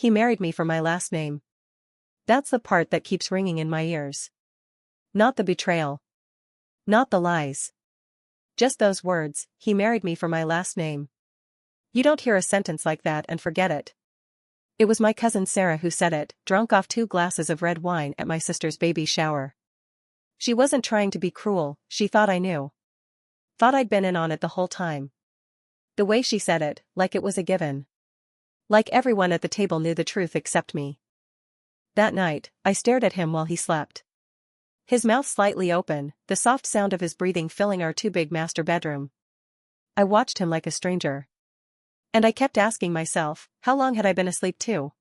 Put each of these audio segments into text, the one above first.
He married me for my last name. That's the part that keeps ringing in my ears. Not the betrayal. Not the lies. Just those words, he married me for my last name. You don't hear a sentence like that and forget it. It was my cousin Sarah who said it, drunk off 2 glasses of red wine at my sister's baby shower. She wasn't trying to be cruel, she thought I knew. Thought I'd been in on it the whole time. The way she said it, like it was a given. Like everyone at the table knew the truth except me. That night, I stared at him while he slept. His mouth slightly open, the soft sound of his breathing filling our 2 big master bedroom. I watched him like a stranger. And I kept asking myself, how long had I been asleep too?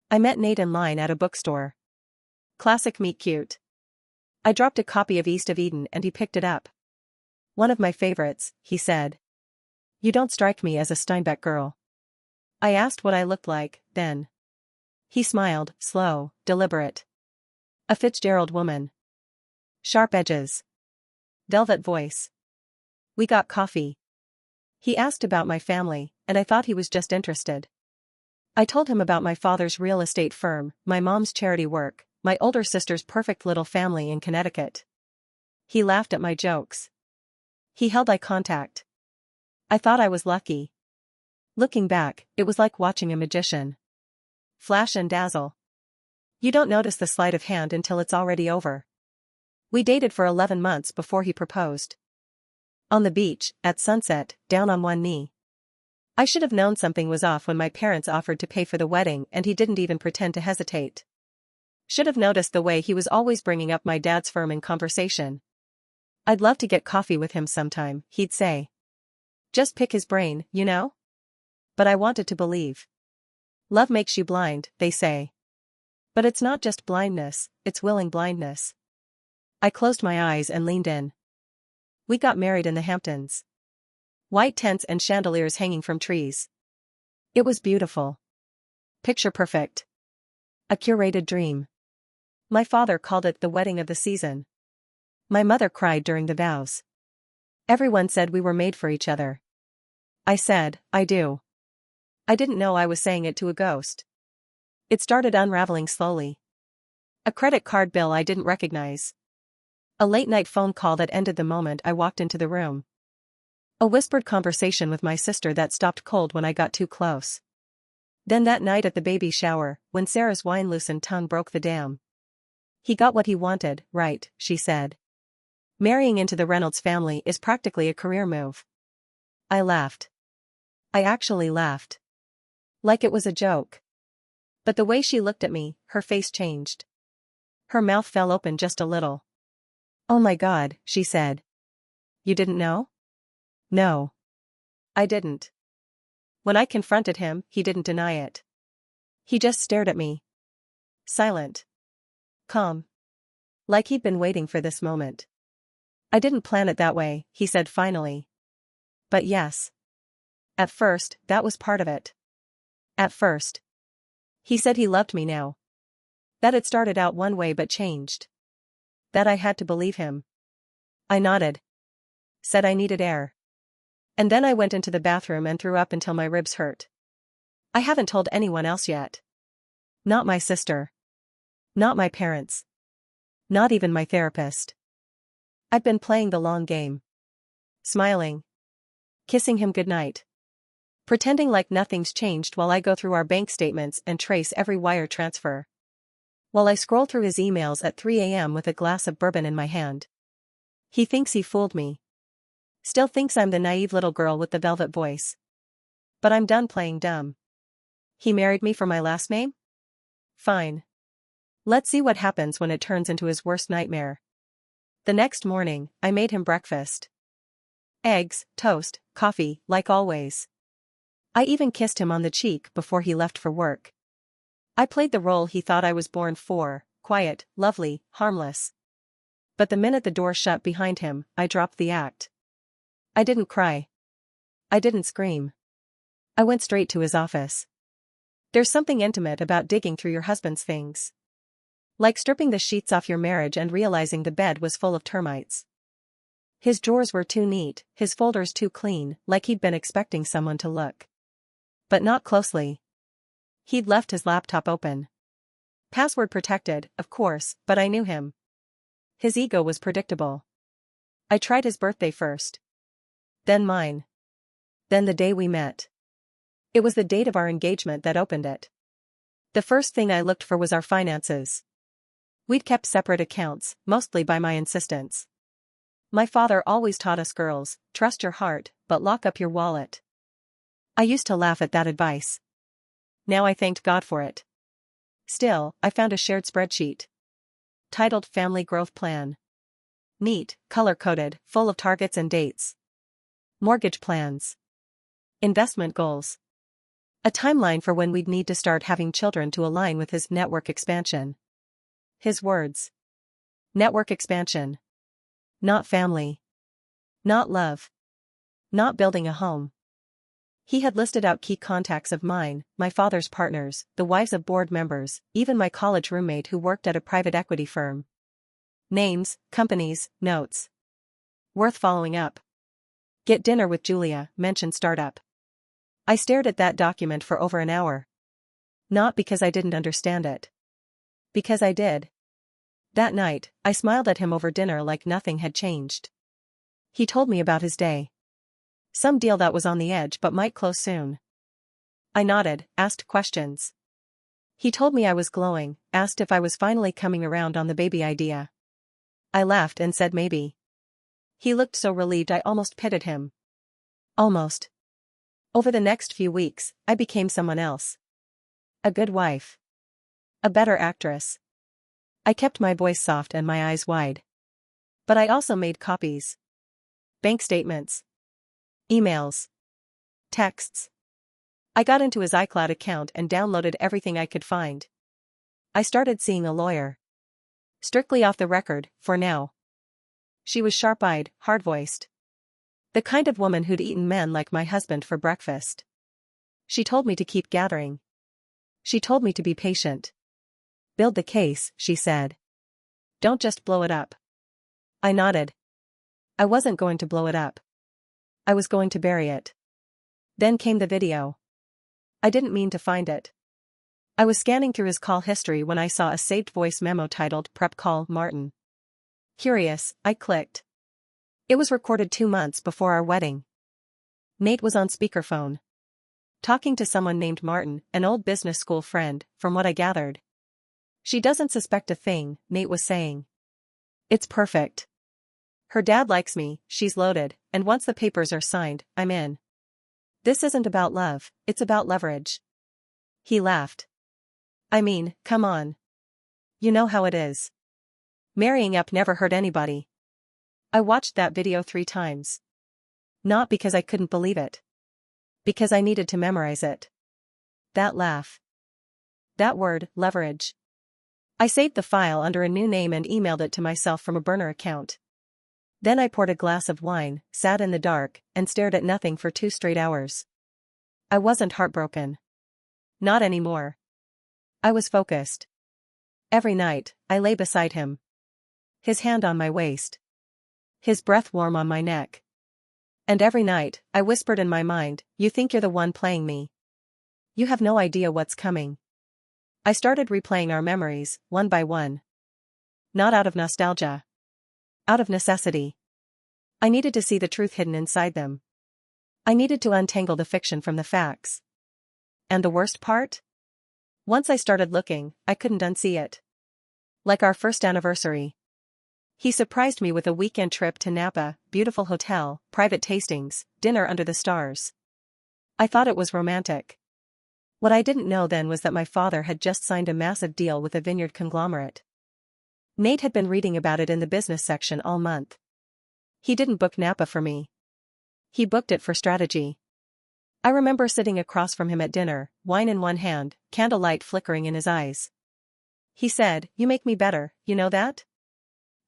I met Nate in line at a bookstore. Classic meet cute. I dropped a copy of East of Eden and he picked it up. One of my favorites, he said. You don't strike me as a Steinbeck girl. I asked what I looked like, then. He smiled, slow, deliberate. A Fitzgerald woman. Sharp edges. Velvet voice. We got coffee. He asked about my family, and I thought he was just interested. I told him about my father's real estate firm, my mom's charity work, my older sister's perfect little family in Connecticut. He laughed at my jokes. He held eye contact. I thought I was lucky. Looking back, it was like watching a magician. Flash and dazzle. You don't notice the sleight of hand until it's already over. We dated for 11 months before he proposed. On the beach, at sunset, down on one knee. I should have known something was off when my parents offered to pay for the wedding and he didn't even pretend to hesitate. Should have noticed the way he was always bringing up my dad's firm in conversation. I'd love to get coffee with him sometime, he'd say. Just pick his brain, you know? But I wanted to believe. Love makes you blind, they say. But it's not just blindness, it's willing blindness. I closed my eyes and leaned in. We got married in the Hamptons. White tents and chandeliers hanging from trees. It was beautiful. Picture perfect. A curated dream. My father called it the wedding of the season. My mother cried during the vows. Everyone said we were made for each other. I said, I do. I didn't know I was saying it to a ghost. It started unraveling slowly. A credit card bill I didn't recognize. A late-night phone call that ended the moment I walked into the room. A whispered conversation with my sister that stopped cold when I got too close. Then that night at the baby shower, when Sarah's wine-loosened tongue broke the dam. He got what he wanted, right, she said. Marrying into the Reynolds family is practically a career move. I laughed. I actually laughed. Like it was a joke. But the way she looked at me, her face changed. Her mouth fell open just a little. Oh my God, she said. You didn't know? No. I didn't. When I confronted him, he didn't deny it. He just stared at me. Silent. Calm. Like he'd been waiting for this moment. I didn't plan it that way, he said finally. But yes. At first, that was part of it. At first. He said he loved me now. That it started out one way but changed. That I had to believe him. I nodded. Said I needed air. And then I went into the bathroom and threw up until my ribs hurt. I haven't told anyone else yet. Not my sister. Not my parents. Not even my therapist. I've been playing the long game. Smiling. Kissing him goodnight. Pretending like nothing's changed while I go through our bank statements and trace every wire transfer. While I scroll through his emails at 3 a.m. with a glass of bourbon in my hand. He thinks he fooled me. Still thinks I'm the naive little girl with the velvet voice. But I'm done playing dumb. He married me for my last name? Fine. Let's see what happens when it turns into his worst nightmare. The next morning, I made him breakfast. Eggs, toast, coffee, like always. I even kissed him on the cheek before he left for work. I played the role he thought I was born for, quiet, lovely, harmless. But the minute the door shut behind him, I dropped the act. I didn't cry. I didn't scream. I went straight to his office. There's something intimate about digging through your husband's things. Like stripping the sheets off your marriage and realizing the bed was full of termites. His drawers were too neat, his folders too clean, like he'd been expecting someone to look. But not closely. He'd left his laptop open. Password protected, of course, but I knew him. His ego was predictable. I tried his birthday first. Then mine. Then the day we met. It was the date of our engagement that opened it. The first thing I looked for was our finances. We'd kept separate accounts, mostly by my insistence. My father always taught us girls, trust your heart, but lock up your wallet. I used to laugh at that advice. Now I thanked God for it. Still, I found a shared spreadsheet. Titled Family Growth Plan. Neat, color-coded, full of targets and dates. Mortgage plans. Investment goals. A timeline for when we'd need to start having children to align with his network expansion. His words. Network expansion. Not family. Not love. Not building a home. He had listed out key contacts of mine, my father's partners, the wives of board members, even my college roommate who worked at a private equity firm. Names, companies, notes. Worth following up. Get dinner with Julia, mention startup. I stared at that document for over an hour. Not because I didn't understand it. Because I did. That night, I smiled at him over dinner like nothing had changed. He told me about his day. Some deal that was on the edge but might close soon. I nodded, asked questions. He told me I was glowing, asked if I was finally coming around on the baby idea. I laughed and said maybe. He looked so relieved I almost pitied him. Almost. Over the next few weeks, I became someone else. A good wife. A better actress. I kept my voice soft and my eyes wide. But I also made copies. Bank statements. Emails. Texts. I got into his iCloud account and downloaded everything I could find. I started seeing a lawyer. Strictly off the record, for now. She was sharp-eyed, hard-voiced. The kind of woman who'd eaten men like my husband for breakfast. She told me to keep gathering. She told me to be patient. Build the case, she said. Don't just blow it up. I nodded. I wasn't going to blow it up. I was going to bury it. Then came the video. I didn't mean to find it. I was scanning through his call history when I saw a saved voice memo titled Prep Call Martin. Curious, I clicked. It was recorded 2 months before our wedding. Nate was on speakerphone. Talking to someone named Martin, an old business school friend, from what I gathered. She doesn't suspect a thing, Nate was saying. It's perfect. Her dad likes me, she's loaded, and once the papers are signed, I'm in. This isn't about love, it's about leverage. He laughed. I mean, come on. You know how it is. Marrying up never hurt anybody. I watched that video 3 times. Not because I couldn't believe it. Because I needed to memorize it. That laugh. That word, leverage. I saved the file under a new name and emailed it to myself from a burner account. Then I poured a glass of wine, sat in the dark, and stared at nothing for 2 straight hours. I wasn't heartbroken. Not anymore. I was focused. Every night, I lay beside him. His hand on my waist. His breath warm on my neck. And every night, I whispered in my mind, you think you're the one playing me. You have no idea what's coming. I started replaying our memories, one by one. Not out of nostalgia. Out of necessity. I needed to see the truth hidden inside them. I needed to untangle the fiction from the facts. And the worst part? Once I started looking, I couldn't unsee it. Like our first anniversary. He surprised me with a weekend trip to Napa, beautiful hotel, private tastings, dinner under the stars. I thought it was romantic. What I didn't know then was that my father had just signed a massive deal with a vineyard conglomerate. Nate had been reading about it in the business section all month. He didn't book Napa for me. He booked it for strategy. I remember sitting across from him at dinner, wine in one hand, candlelight flickering in his eyes. He said, "You make me better, you know that?"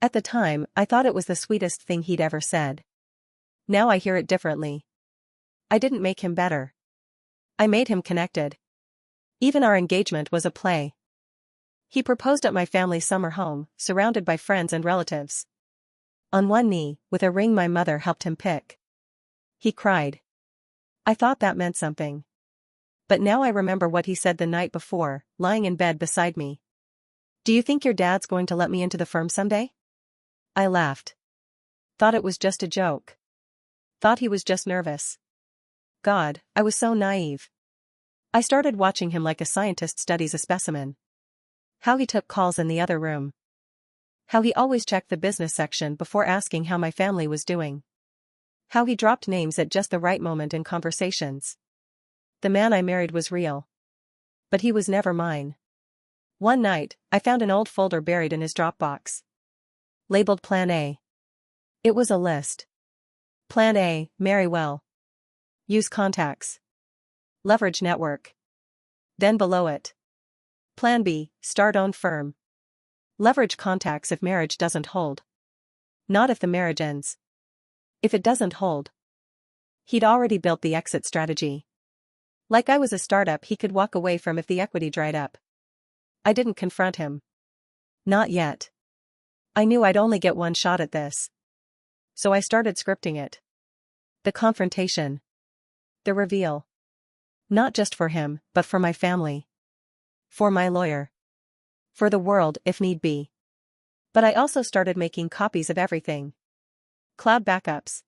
At the time, I thought it was the sweetest thing he'd ever said. Now I hear it differently. I didn't make him better. I made him connected. Even our engagement was a play. He proposed at my family's summer home, surrounded by friends and relatives. On one knee, with a ring my mother helped him pick. He cried. I thought that meant something. But now I remember what he said the night before, lying in bed beside me. "Do you think your dad's going to let me into the firm someday?" I laughed. Thought it was just a joke. Thought he was just nervous. God, I was so naive. I started watching him like a scientist studies a specimen. How he took calls in the other room. How he always checked the business section before asking how my family was doing. How he dropped names at just the right moment in conversations. The man I married was real. But he was never mine. One night, I found an old folder buried in his Dropbox. Labeled Plan A. It was a list. Plan A, marry well. Use contacts. Leverage network. Then below it. Plan B, start own firm. Leverage contacts if marriage doesn't hold. Not if the marriage ends. If it doesn't hold. He'd already built the exit strategy. Like I was a startup he could walk away from if the equity dried up. I didn't confront him. Not yet. I knew I'd only get one shot at this. So I started scripting it. The confrontation. The reveal. Not just for him, but for my family. For my lawyer. For the world, if need be. But I also started making copies of everything. Cloud backups.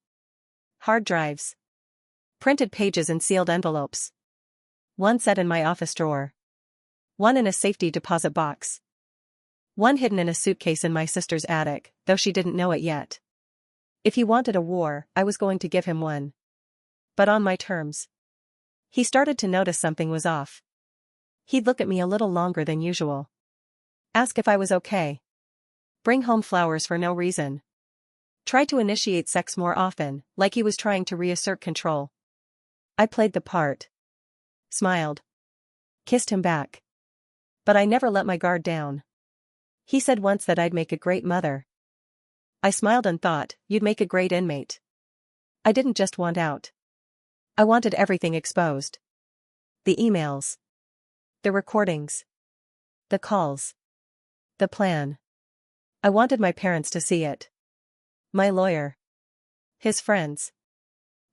Hard drives. Printed pages in sealed envelopes. One set in my office drawer. One in a safety deposit box. One hidden in a suitcase in my sister's attic, though she didn't know it yet. If he wanted a war, I was going to give him one. But on my terms. He started to notice something was off. He'd look at me a little longer than usual. Ask if I was okay. Bring home flowers for no reason. Try to initiate sex more often, like he was trying to reassert control. I played the part. Smiled. Kissed him back. But I never let my guard down. He said once that I'd make a great mother. I smiled and thought, you'd make a great inmate. I didn't just want out. I wanted everything exposed. The emails. The recordings. The calls. The plan. I wanted my parents to see it. My lawyer. His friends.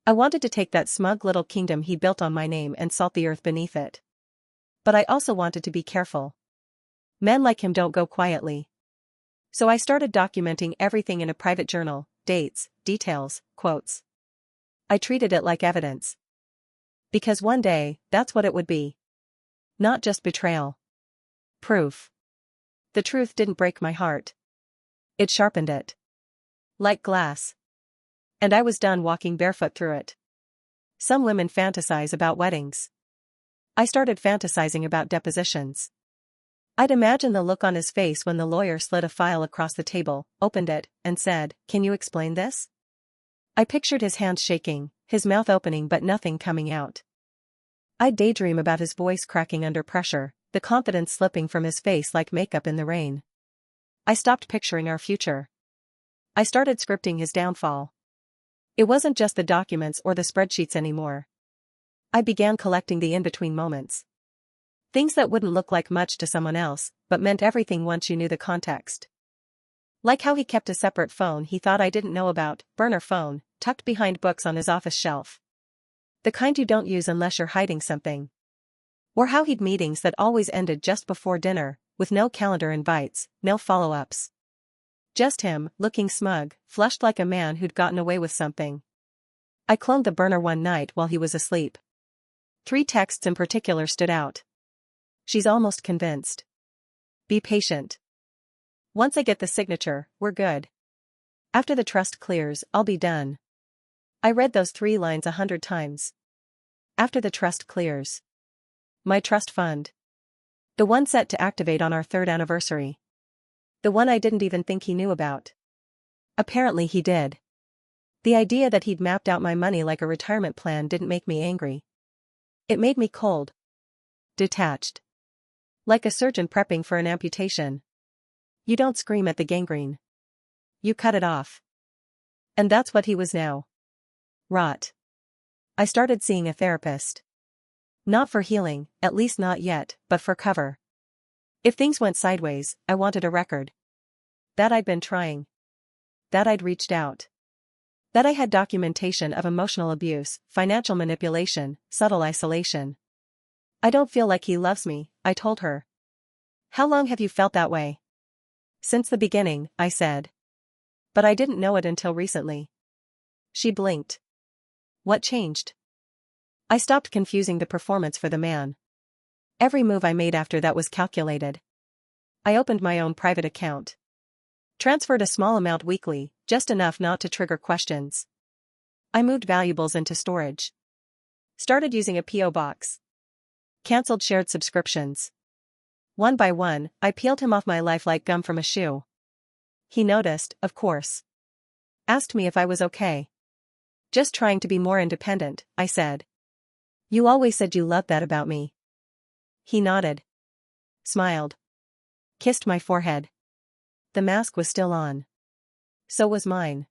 I wanted to take that smug little kingdom he built on my name and salt the earth beneath it. But I also wanted to be careful. Men like him don't go quietly. So I started documenting everything in a private journal, dates, details, quotes. I treated it like evidence. Because one day, that's what it would be. Not just betrayal. Proof. The truth didn't break my heart. It sharpened it. Like glass. And I was done walking barefoot through it. Some women fantasize about weddings. I started fantasizing about depositions. I'd imagine the look on his face when the lawyer slid a file across the table, opened it, and said, "Can you explain this?" I pictured his hands shaking, his mouth opening but nothing coming out. I'd daydream about his voice cracking under pressure, the confidence slipping from his face like makeup in the rain. I stopped picturing our future. I started scripting his downfall. It wasn't just the documents or the spreadsheets anymore. I began collecting the in-between moments. Things that wouldn't look like much to someone else, but meant everything once you knew the context. Like how he kept a separate phone he thought I didn't know about, burner phone, tucked behind books on his office shelf. The kind you don't use unless you're hiding something. Or how he'd meetings that always ended just before dinner, with no calendar invites, no follow-ups. Just him, looking smug, flushed like a man who'd gotten away with something. I cloned the burner one night while he was asleep. 3 texts in particular stood out. She's almost convinced. Be patient. Once I get the signature, we're good. After the trust clears, I'll be done. I read those 3 lines 100 times. After the trust clears. My trust fund. The one set to activate on our 3rd anniversary. The one I didn't even think he knew about. Apparently he did. The idea that he'd mapped out my money like a retirement plan didn't make me angry. It made me cold. Detached. Like a surgeon prepping for an amputation. You don't scream at the gangrene. You cut it off. And that's what he was now. Rot. I started seeing a therapist. Not for healing, at least not yet, but for cover. If things went sideways, I wanted a record. That I'd been trying. That I'd reached out. That I had documentation of emotional abuse, financial manipulation, subtle isolation. I don't feel like he loves me, I told her. How long have you felt that way? Since the beginning, I said. But I didn't know it until recently. She blinked. What changed? I stopped confusing the performance for the man. Every move I made after that was calculated. I opened my own private account. Transferred a small amount weekly, just enough not to trigger questions. I moved valuables into storage. Started using a P.O. box. Cancelled shared subscriptions. One by one, I peeled him off my life like gum from a shoe. He noticed, of course. Asked me if I was okay. Just trying to be more independent, I said. You always said you loved that about me. He nodded. Smiled. Kissed my forehead. The mask was still on. So was mine.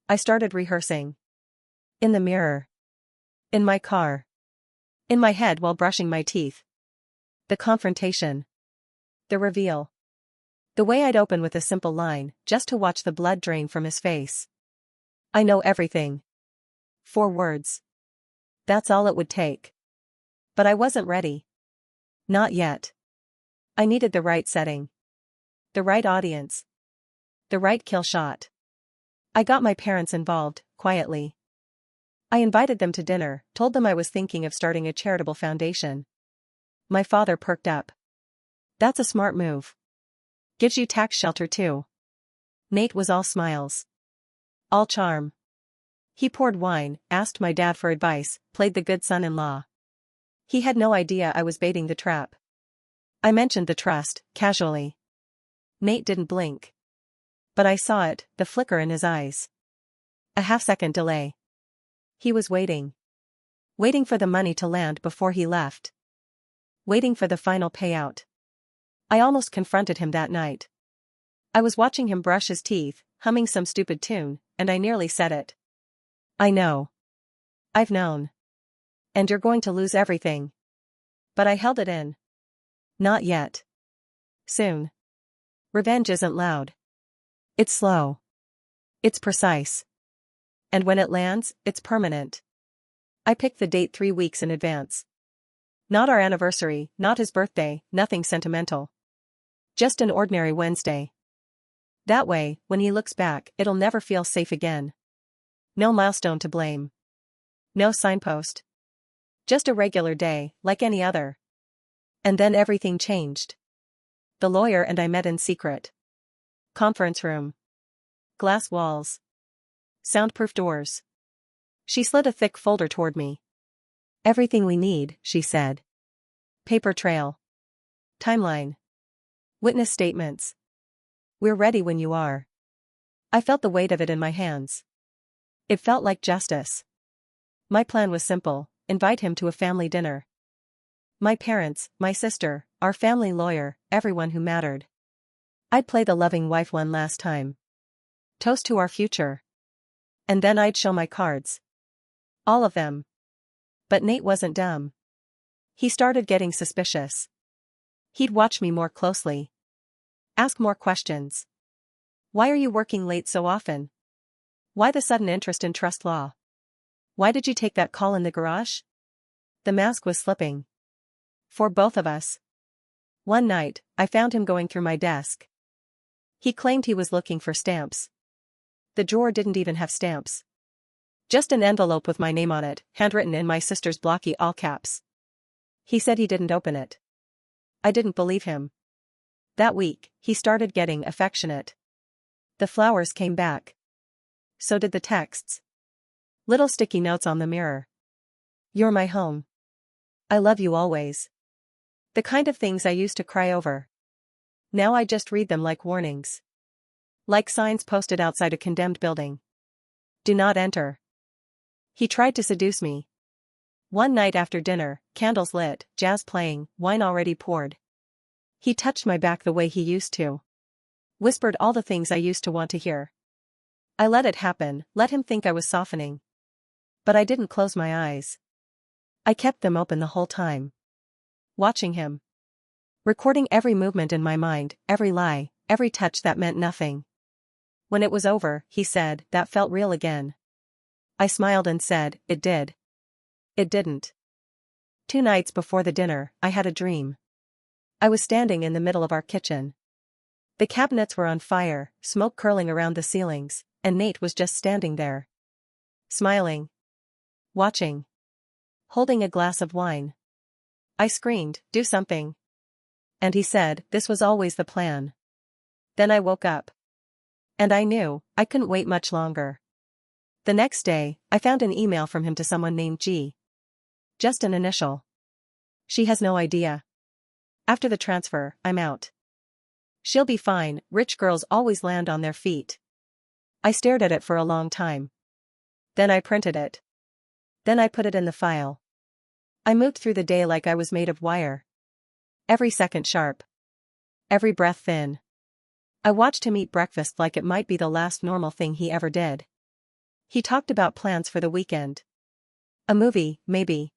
I started rehearsing. In the mirror. In my car. In my head while brushing my teeth. The confrontation. The reveal. The way I'd open with a simple line, just to watch the blood drain from his face. I know everything. 4 words. That's all it would take. But I wasn't ready. Not yet. I needed the right setting. The right audience. The right kill shot. I got my parents involved, quietly. I invited them to dinner, told them I was thinking of starting a charitable foundation. My father perked up. That's a smart move. Gives you tax shelter too. Nate was all smiles. All charm. He poured wine, asked my dad for advice, played the good son-in-law. He had no idea I was baiting the trap. I mentioned the trust, casually. Nate didn't blink. But I saw it, the flicker in his eyes. A half-second delay. He was waiting. Waiting for the money to land before he left. Waiting for the final payout. I almost confronted him that night. I was watching him brush his teeth, humming some stupid tune, and I nearly said it. I know. I've known. And you're going to lose everything. But I held it in. Not yet. Soon. Revenge isn't loud. It's slow. It's precise. And when it lands, it's permanent. I picked the date 3 weeks in advance. Not our anniversary, not his birthday, nothing sentimental. Just an ordinary Wednesday. That way, when he looks back, it'll never feel safe again. No milestone to blame. No signpost. Just a regular day, like any other. And then everything changed. The lawyer and I met in secret. Conference room. Glass walls. Soundproof doors. She slid a thick folder toward me. Everything we need, she said. Paper trail. Timeline. Witness statements. We're ready when you are. I felt the weight of it in my hands. It felt like justice. My plan was simple, invite him to a family dinner. My parents, my sister, our family lawyer, everyone who mattered. I'd play the loving wife one last time. Toast to our future. And then I'd show my cards. All of them. But Nate wasn't dumb. He started getting suspicious. He'd watch me more closely. Ask more questions. Why are you working late so often? Why the sudden interest in trust law? Why did you take that call in the garage? The mask was slipping. For both of us. One night, I found him going through my desk. He claimed he was looking for stamps. The drawer didn't even have stamps. Just an envelope with my name on it, handwritten in my sister's blocky all caps. He said he didn't open it. I didn't believe him. That week, he started getting affectionate. The flowers came back. So did the texts. Little sticky notes on the mirror. You're my home. I love you always. The kind of things I used to cry over. Now I just read them like warnings. Like signs posted outside a condemned building. Do not enter. He tried to seduce me. One night after dinner, candles lit, jazz playing, wine already poured. He touched my back the way he used to. Whispered all the things I used to want to hear. I let it happen, let him think I was softening. But I didn't close my eyes. I kept them open the whole time. Watching him. Recording every movement in my mind, every lie, every touch that meant nothing. When it was over, he said, that felt real again. I smiled and said, it did. It didn't. 2 nights before the dinner, I had a dream. I was standing in the middle of our kitchen. The cabinets were on fire, smoke curling around the ceilings, and Nate was just standing there. Smiling. Watching. Holding a glass of wine. I screamed, "Do something." And he said, "This was always the plan." Then I woke up. And I knew, I couldn't wait much longer. The next day, I found an email from him to someone named G. Just an initial. She has no idea. After the transfer, I'm out. She'll be fine, rich girls always land on their feet. I stared at it for a long time. Then I printed it. Then I put it in the file. I moved through the day like I was made of wire. Every second sharp. Every breath thin. I watched him eat breakfast like it might be the last normal thing he ever did. He talked about plans for the weekend. A movie, maybe.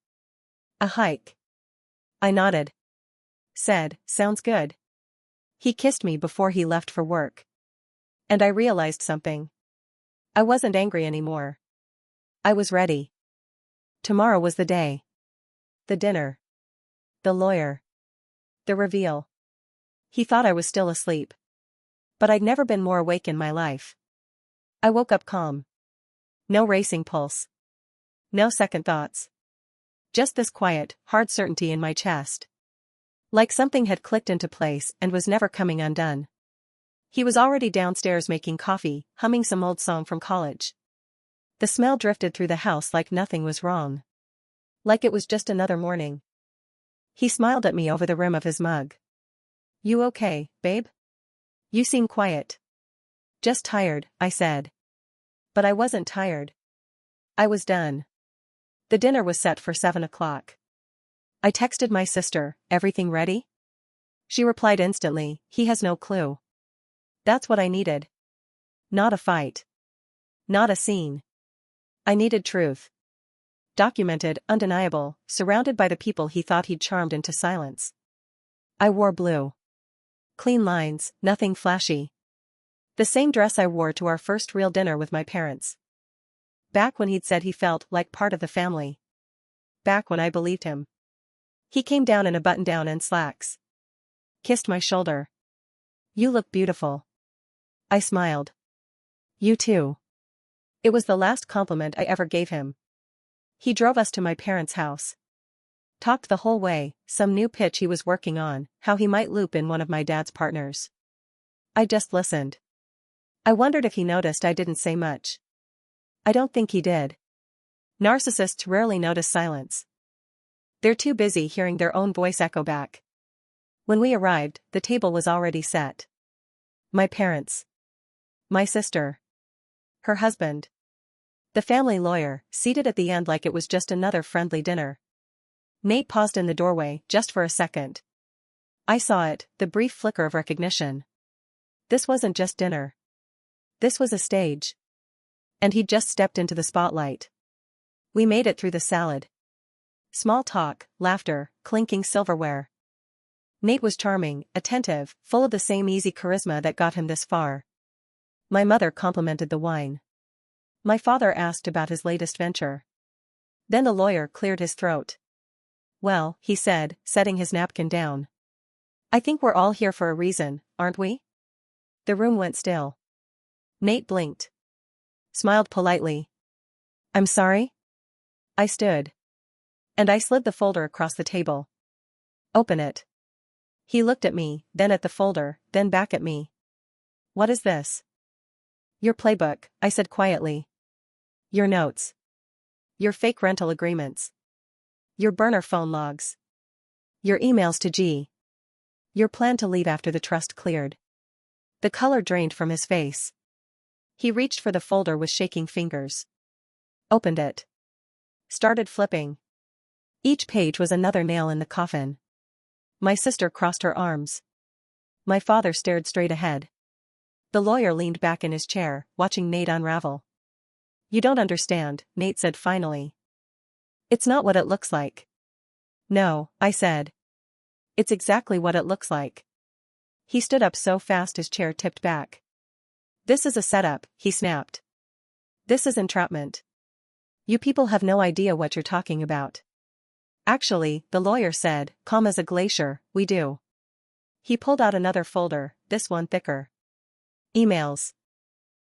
A hike. I nodded. Said, "Sounds good." He kissed me before he left for work. And I realized something. I wasn't angry anymore. I was ready. Tomorrow was the day. The dinner. The lawyer. The reveal. He thought I was still asleep. But I'd never been more awake in my life. I woke up calm. No racing pulse. No second thoughts. Just this quiet, hard certainty in my chest. Like something had clicked into place and was never coming undone. He was already downstairs making coffee, humming some old song from college. The smell drifted through the house like nothing was wrong. Like it was just another morning. He smiled at me over the rim of his mug. "You okay, babe? You seem quiet." "Just tired," I said. But I wasn't tired. I was done. The dinner was set for 7 o'clock. I texted my sister, "Everything ready?" She replied instantly, "He has no clue." That's what I needed. Not a fight. Not a scene. I needed truth. Documented, undeniable, surrounded by the people he thought he'd charmed into silence. I wore blue. Clean lines, nothing flashy. The same dress I wore to our first real dinner with my parents. Back when he'd said he felt like part of the family. Back when I believed him. He came down in a button-down and slacks. Kissed my shoulder. "You look beautiful." I smiled. "You too." It was the last compliment I ever gave him. He drove us to my parents' house. Talked the whole way, some new pitch he was working on, how he might loop in one of my dad's partners. I just listened. I wondered if he noticed I didn't say much. I don't think he did. Narcissists rarely notice silence. They're too busy hearing their own voice echo back. When we arrived, the table was already set. My parents. My sister. Her husband. The family lawyer, seated at the end like it was just another friendly dinner. Nate paused in the doorway, just for a second. I saw it, the brief flicker of recognition. This wasn't just dinner. This was a stage. And he'd just stepped into the spotlight. We made it through the salad. Small talk, laughter, clinking silverware. Nate was charming, attentive, full of the same easy charisma that got him this far. My mother complimented the wine. My father asked about his latest venture. Then the lawyer cleared his throat. "Well," he said, setting his napkin down. "I think we're all here for a reason, aren't we?" The room went still. Nate blinked. Smiled politely. "I'm sorry?" I stood. And I slid the folder across the table. "Open it." He looked at me, then at the folder, then back at me. "What is this?" "Your playbook," I said quietly. "Your notes. Your fake rental agreements. Your burner phone logs. Your emails to G. Your plan to leave after the trust cleared." The color drained from his face. He reached for the folder with shaking fingers. Opened it. Started flipping. Each page was another nail in the coffin. My sister crossed her arms. My father stared straight ahead. The lawyer leaned back in his chair, watching Nate unravel. "You don't understand," Nate said finally. "It's not what it looks like." "No," I said. "It's exactly what it looks like." He stood up so fast his chair tipped back. "This is a setup," he snapped. "This is entrapment. You people have no idea what you're talking about." Actually, the lawyer said, calm as a glacier, we do. He pulled out another folder, this one thicker. Emails.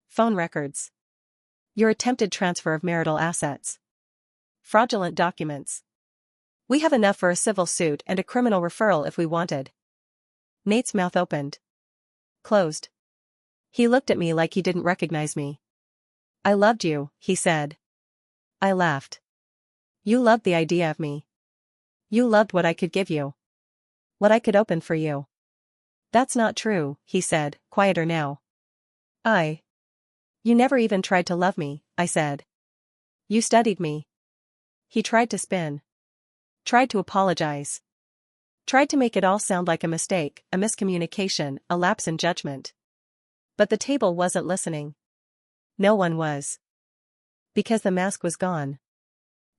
Phone records. Your attempted transfer of marital assets. Fraudulent documents. We have enough for a civil suit and a criminal referral if we wanted. Nate's mouth opened. Closed. He looked at me like he didn't recognize me. I loved you, he said. I laughed. You loved the idea of me. You loved what I could give you. What I could open for you. That's not true, he said, quieter now. You never even tried to love me, I said. You studied me. He tried to spin. Tried to apologize. Tried to make it all sound like a mistake, a miscommunication, a lapse in judgment. But the table wasn't listening. No one was. Because the mask was gone.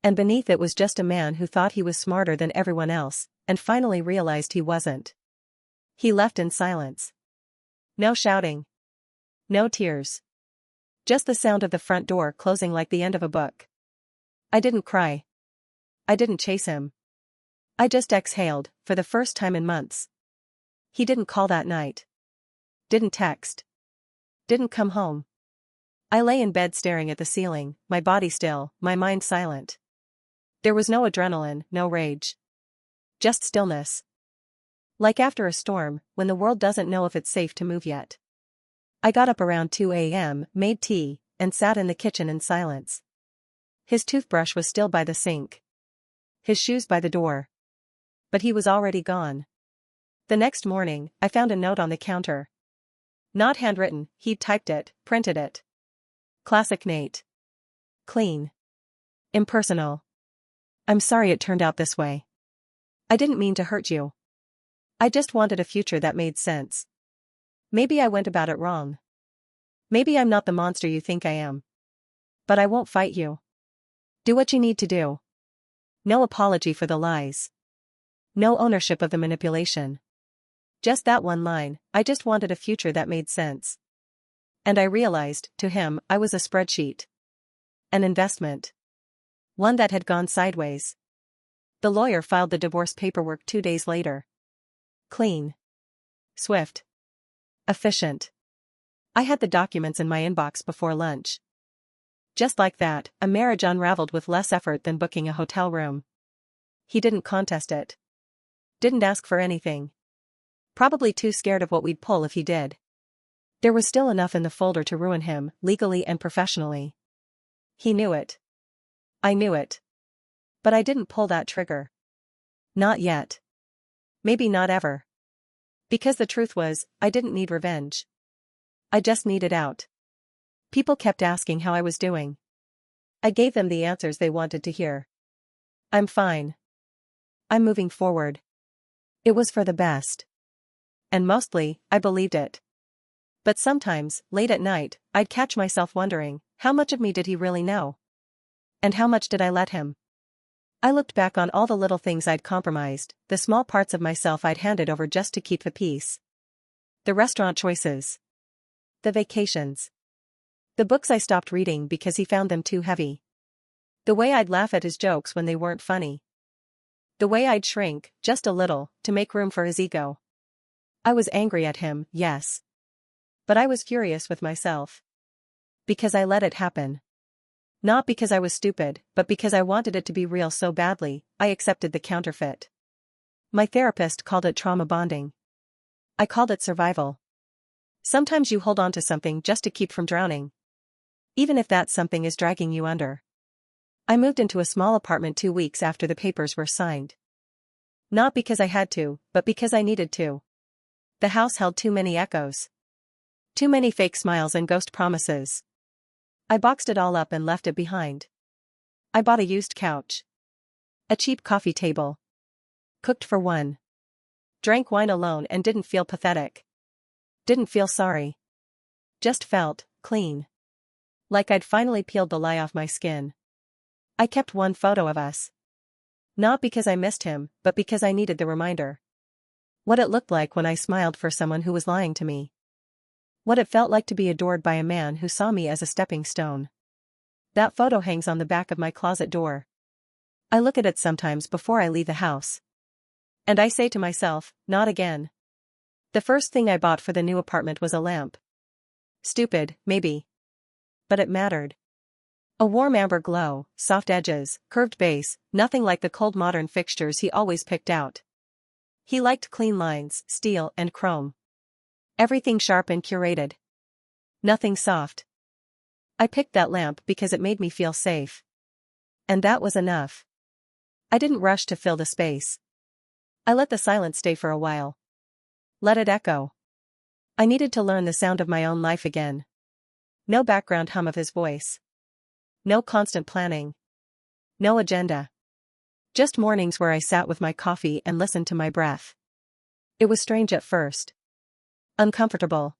And beneath it was just a man who thought he was smarter than everyone else, and finally realized he wasn't. He left in silence. No shouting. No tears. Just the sound of the front door closing like the end of a book. I didn't cry. I didn't chase him. I just exhaled, for the first time in months. He didn't call that night. Didn't text. Didn't come home. I lay in bed staring at the ceiling, my body still, my mind silent. There was no adrenaline, no rage. Just stillness. Like after a storm, when the world doesn't know if it's safe to move yet. I got up around 2 a.m., made tea, and sat in the kitchen in silence. His toothbrush was still by the sink. His shoes by the door. But he was already gone. The next morning, I found a note on the counter. Not handwritten, he'd typed it, printed it. Classic Nate. Clean. Impersonal. I'm sorry it turned out this way. I didn't mean to hurt you. I just wanted a future that made sense. Maybe I went about it wrong. Maybe I'm not the monster you think I am. But I won't fight you. Do what you need to do. No apology for the lies. No ownership of the manipulation. Just that one line, I just wanted a future that made sense. And I realized, to him, I was a spreadsheet. An investment. One that had gone sideways. The lawyer filed the divorce paperwork 2 days later. Clean. Swift. Efficient. I had the documents in my inbox before lunch. Just like that, a marriage unraveled with less effort than booking a hotel room. He didn't contest it. Didn't ask for anything. Probably too scared of what we'd pull if he did. There was still enough in the folder to ruin him, legally and professionally. He knew it. I knew it. But I didn't pull that trigger. Not yet. Maybe not ever. Because the truth was, I didn't need revenge. I just needed out. People kept asking how I was doing. I gave them the answers they wanted to hear. I'm fine. I'm moving forward. It was for the best. And mostly, I believed it. But sometimes, late at night, I'd catch myself wondering, how much of me did he really know? And how much did I let him? I looked back on all the little things I'd compromised, the small parts of myself I'd handed over just to keep the peace. The restaurant choices. The vacations. The books I stopped reading because he found them too heavy. The way I'd laugh at his jokes when they weren't funny. The way I'd shrink, just a little, to make room for his ego. I was angry at him, yes. But I was furious with myself. Because I let it happen. Not because I was stupid, but because I wanted it to be real so badly, I accepted the counterfeit. My therapist called it trauma bonding. I called it survival. Sometimes you hold on to something just to keep from drowning. Even if that something is dragging you under. I moved into a small apartment 2 weeks after the papers were signed. Not because I had to, but because I needed to. The house held too many echoes. Too many fake smiles and ghost promises. I boxed it all up and left it behind. I bought a used couch. A cheap coffee table. Cooked for one. Drank wine alone and didn't feel pathetic. Didn't feel sorry. Just felt clean. Like I'd finally peeled the lie off my skin. I kept one photo of us. Not because I missed him, but because I needed the reminder. What it looked like when I smiled for someone who was lying to me. What it felt like to be adored by a man who saw me as a stepping stone. That photo hangs on the back of my closet door. I look at it sometimes before I leave the house. And I say to myself, not again. The first thing I bought for the new apartment was a lamp. Stupid, maybe. But it mattered. A warm amber glow, soft edges, curved base, nothing like the cold modern fixtures he always picked out. He liked clean lines, steel and chrome. Everything sharp and curated. Nothing soft. I picked that lamp because it made me feel safe. And that was enough. I didn't rush to fill the space. I let the silence stay for a while. Let it echo. I needed to learn the sound of my own life again. No background hum of his voice. No constant planning. No agenda. Just mornings where I sat with my coffee and listened to my breath. It was strange at first. Uncomfortable.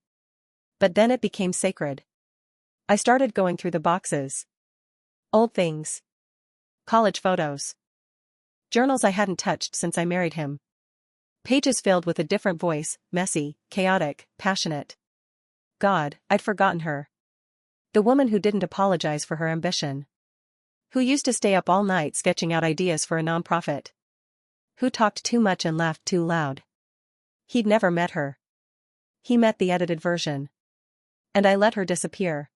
But then it became sacred. I started going through the boxes. Old things. College photos. Journals I hadn't touched since I married him. Pages filled with a different voice, messy, chaotic, passionate. God, I'd forgotten her. The woman who didn't apologize for her ambition. Who used to stay up all night sketching out ideas for a nonprofit. Who talked too much and laughed too loud. He'd never met her. He met the edited version. And I let her disappear.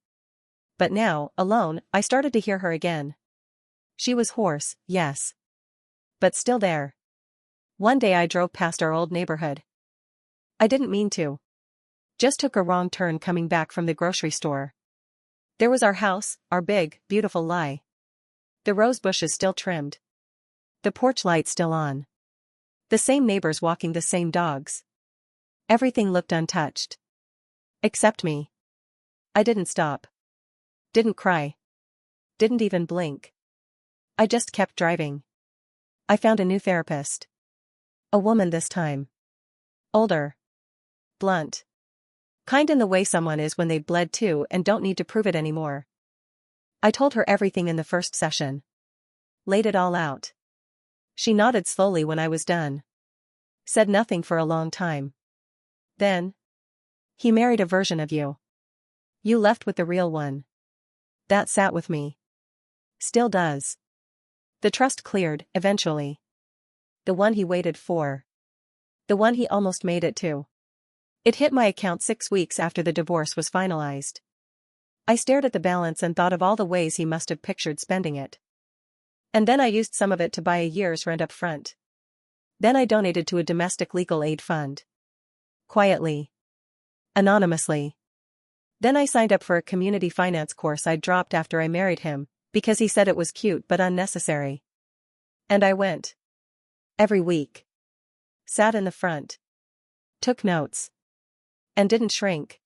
But now, alone, I started to hear her again. She was hoarse, yes. But still there. One day I drove past our old neighborhood. I didn't mean to. Just took a wrong turn coming back from the grocery store. There was our house, our big, beautiful lie. The rose bushes still trimmed. The porch light still on. The same neighbors walking the same dogs. Everything looked untouched. Except me. I didn't stop. Didn't cry. Didn't even blink. I just kept driving. I found a new therapist. A woman this time. Older. Blunt. Kind in the way someone is when they've bled too and don't need to prove it anymore. I told her everything in the first session. Laid it all out. She nodded slowly when I was done. Said nothing for a long time. Then. He married a version of you. You left with the real one. That sat with me. Still does. The trust cleared, eventually. The one he waited for. The one he almost made it to. It hit my account 6 weeks after the divorce was finalized. I stared at the balance and thought of all the ways he must have pictured spending it. And then I used some of it to buy a year's rent up front. Then I donated to a domestic legal aid fund. Quietly. Anonymously. Then I signed up for a community finance course I'd dropped after I married him, because he said it was cute but unnecessary. And I went. Every week. Sat in the front. Took notes. And didn't shrink.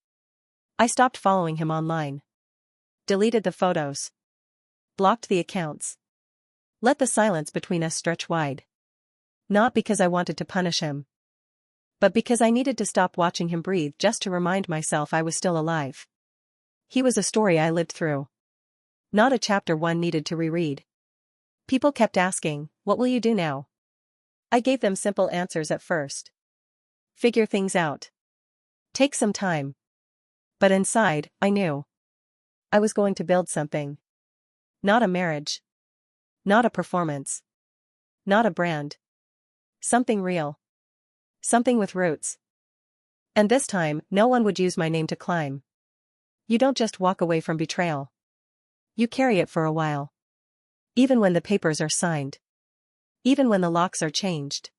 I stopped following him online. Deleted the photos. Blocked the accounts. Let the silence between us stretch wide. Not because I wanted to punish him. But because I needed to stop watching him breathe just to remind myself I was still alive. He was a story I lived through. Not a chapter one needed to reread. People kept asking, what will you do now? I gave them simple answers at first. Figure things out. Take some time. But inside, I knew. I was going to build something. Not a marriage. Not a performance. Not a brand. Something real. Something with roots. And this time, no one would use my name to climb. You don't just walk away from betrayal. You carry it for a while. Even when the papers are signed. Even when the locks are changed.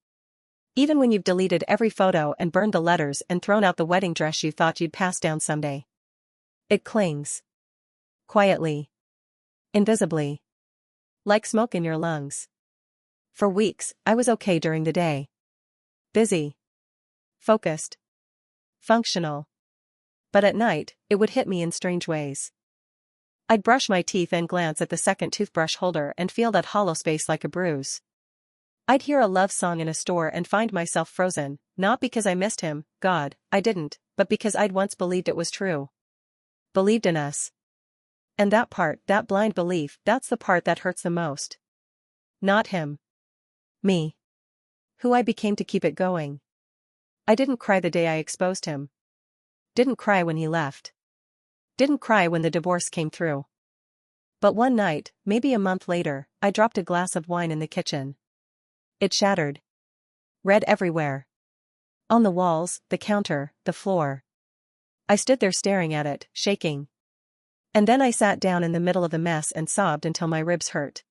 Even when you've deleted every photo and burned the letters and thrown out the wedding dress you thought you'd pass down someday. It clings. Quietly. Invisibly. Like smoke in your lungs. For weeks, I was okay during the day. Busy. Focused. Functional. But at night, it would hit me in strange ways. I'd brush my teeth and glance at the second toothbrush holder and feel that hollow space like a bruise. I'd hear a love song in a store and find myself frozen, not because I missed him, God, I didn't, but because I'd once believed it was true. Believed in us. And that part, that blind belief, that's the part that hurts the most. Not him. Me. Who I became to keep it going. I didn't cry the day I exposed him. Didn't cry when he left. Didn't cry when the divorce came through. But one night, maybe a month later, I dropped a glass of wine in the kitchen. It shattered. Red everywhere. On the walls, the counter, the floor. I stood there staring at it, shaking. And then I sat down in the middle of the mess and sobbed until my ribs hurt.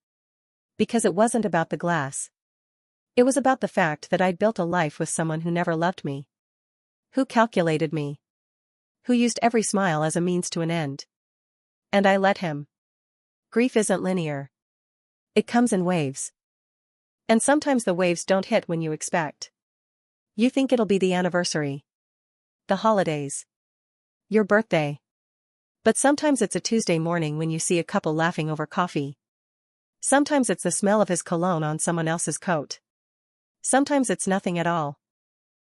Because it wasn't about the glass. It was about the fact that I'd built a life with someone who never loved me. Who calculated me. Who used every smile as a means to an end. And I let him. Grief isn't linear. It comes in waves. And sometimes the waves don't hit when you expect. You think it'll be the anniversary. The holidays. Your birthday. But sometimes it's a Tuesday morning when you see a couple laughing over coffee. Sometimes it's the smell of his cologne on someone else's coat. Sometimes it's nothing at all.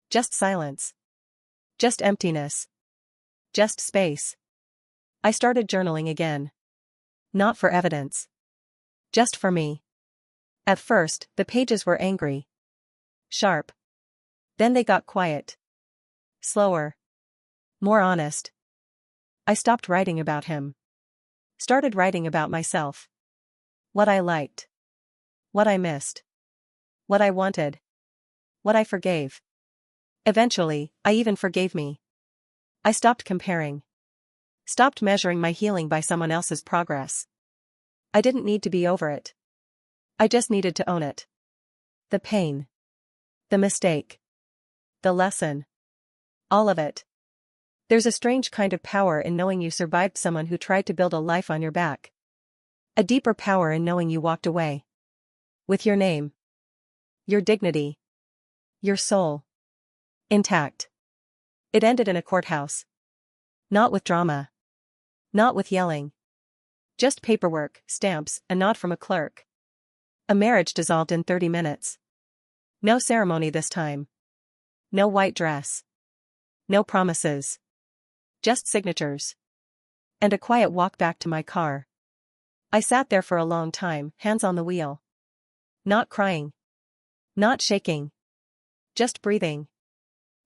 Just silence. Just emptiness. Just space. I started journaling again. Not for evidence. Just for me. At first, the pages were angry. Sharp. Then they got quiet. Slower. More honest. I stopped writing about him. Started writing about myself. What I liked. What I missed. What I wanted. What I forgave. Eventually, I even forgave me. I stopped comparing. Stopped measuring my healing by someone else's progress. I didn't need to be over it. I just needed to own it. The pain. The mistake. The lesson. All of it. There's a strange kind of power in knowing you survived someone who tried to build a life on your back. A deeper power in knowing you walked away. With your name. Your dignity. Your soul. Intact. It ended in a courthouse. Not with drama. Not with yelling. Just paperwork, stamps, a nod from a clerk. A marriage dissolved in 30 minutes. No ceremony this time. No white dress. No promises. Just signatures. And a quiet walk back to my car. I sat there for a long time, hands on the wheel. Not crying. Not shaking. Just breathing.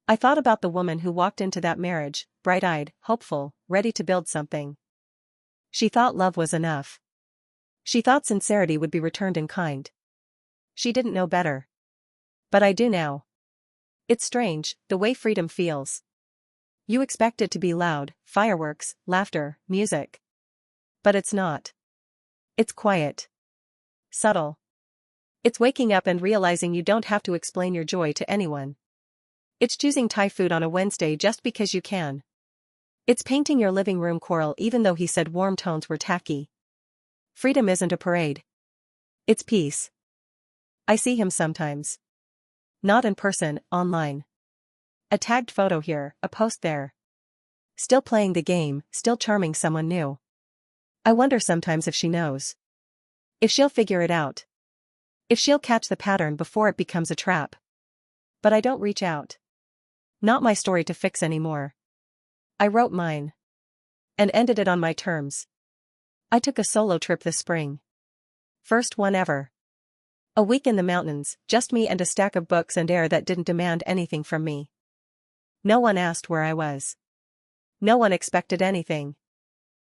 I thought about the woman who walked into that marriage, bright-eyed, hopeful, ready to build something. She thought love was enough. She thought sincerity would be returned in kind. She didn't know better. But I do now. It's strange, the way freedom feels. You expect it to be loud, fireworks, laughter, music. But it's not. It's quiet. Subtle. It's waking up and realizing you don't have to explain your joy to anyone. It's choosing Thai food on a Wednesday just because you can. It's painting your living room coral even though he said warm tones were tacky. Freedom isn't a parade. It's peace. I see him sometimes. Not in person, online. A tagged photo here, a post there. Still playing the game, still charming someone new. I wonder sometimes if she knows. If she'll figure it out. If she'll catch the pattern before it becomes a trap. But I don't reach out. Not my story to fix anymore. I wrote mine. And ended it on my terms. I took a solo trip this spring. First one ever. A week in the mountains, just me and a stack of books and air that didn't demand anything from me. No one asked where I was. No one expected anything.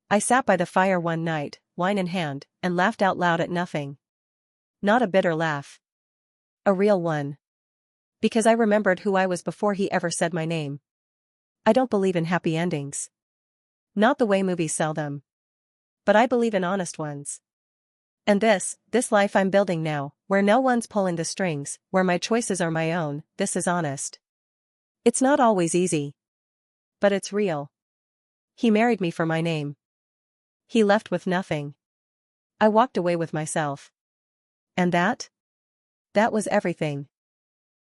I sat by the fire one night, wine in hand, and laughed out loud at nothing. Not a bitter laugh. A real one. Because I remembered who I was before he ever said my name. I don't believe in happy endings. Not the way movies sell them. But I believe in honest ones. And this life I'm building now, where no one's pulling the strings, where my choices are my own, this is honest. It's not always easy. But it's real. He married me for my name. He left with nothing. I walked away with myself. And that was everything.